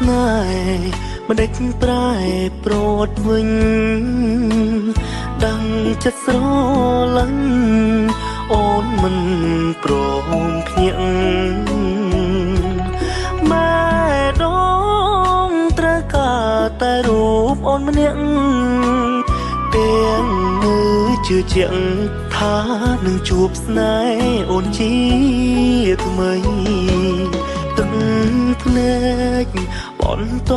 នេហ៍មិនដេចប្រែប្រត់វិញដឹងចិត្តស្រឡាញ់អូនមិនព្រមភ្ញាក់ម៉ែដងត្រូវការតែរូបអូនម្នាក់ទាំងមើលជឿជាក់ថានឹងជួបស្នេហ៍អូនជាថ្មីទឹកភ្នែកបន្ត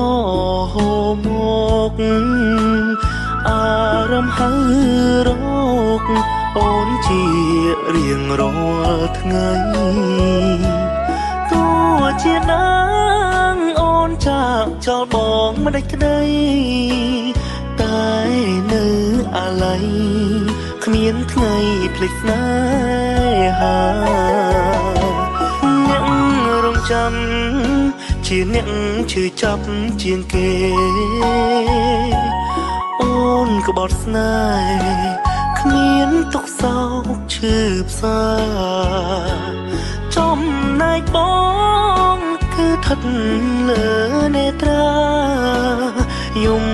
ហូរមកអារម្មណ៍ហើរកអូនជារៀងរាល់ថ្ងៃទោះជាដឹងអូនចាកចោលបងមិនដាច់ក្តីតែនៅអាឡ័យគ្មានថ្ងៃភ្លេចស្នេហាអ្នករងចាំជាអ្នកឈឺចាប់ជាងគេអូនក្បត់ស្នេហ៍គ្មានទុកសោកឈឺផ្សាចំណែកបងគឺថិតលើនេត្រាយំ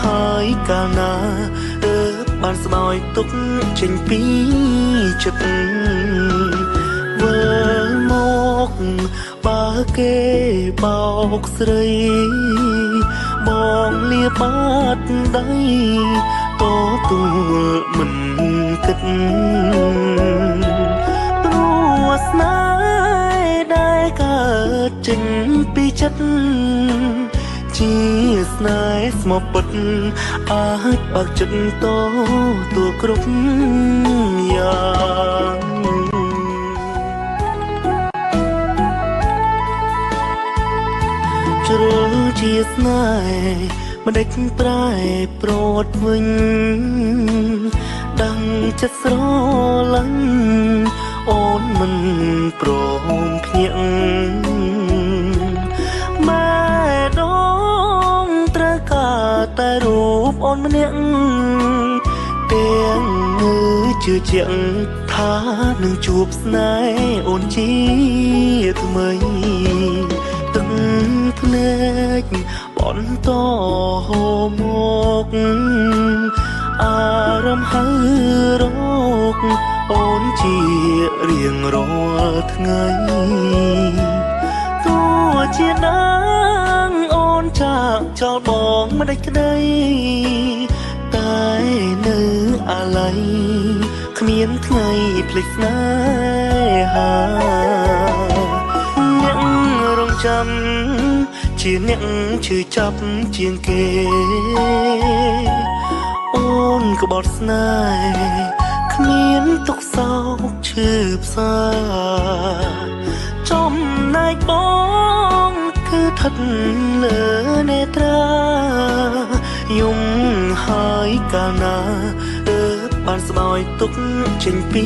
ហើយកាលណាបានស្បើយទុកចេញពីចិត្តវិលមកបើគេបោកស្រីបងលាបាត់ដៃតទួលមិនគិតព្រោះស្នេហ៍ដែលកើតចេញពីចិត្តជាស្នេហ៍ស្មោះពិតអាចបើកចិត្តតទួលគ្រប់យ៉ាងជ្រុលជាស្នេហ៍មិនដេចប្រែប្រត់វិញដឹងចិត្តស្រឡាញ់អូនមិនព្រមភ្ញាក់ម៉ែដងត្រូវការតែរូបអូនម្នាក់ទាំងមើលជឿជាក់ថានឹងជួបស្នេហ៍អូនជាថ្មីទឹកភ្នែកបន្តហូរមកអារម្មណ៍ហើរកអូនជារៀងរាល់ថ្ងៃទោះជាដឹងអូនចាកចោលបងមិនដាច់ក្តីតែនៅអាឡ័យគ្មានថ្ងៃភ្លេចស្នេហាអ្នករងចាំជាអ្នកឈឺចាប់ជាងគេអូនក្បត់ស្នេហ៍គ្មានទុកសោកឈឺផ្សាចំណែកបងគឺថិតលើនេត្រាយំហើយកាលណាបានស្បើយទុកចេញពី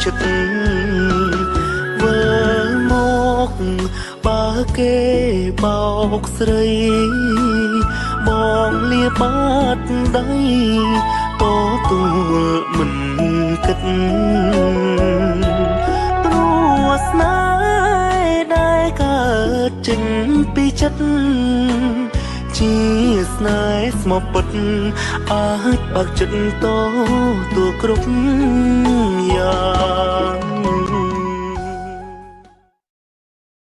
ចិត្តវិលមកបើគេបោកស្រីបងលាបាត់ដៃតទួលមិនគិតព្រោះស្នេហ៍ដែលកើតចេញពីចិត្តជាស្នេហ៍ស្មោះពិតអាចបើកចិត្តតទួលគ្រប់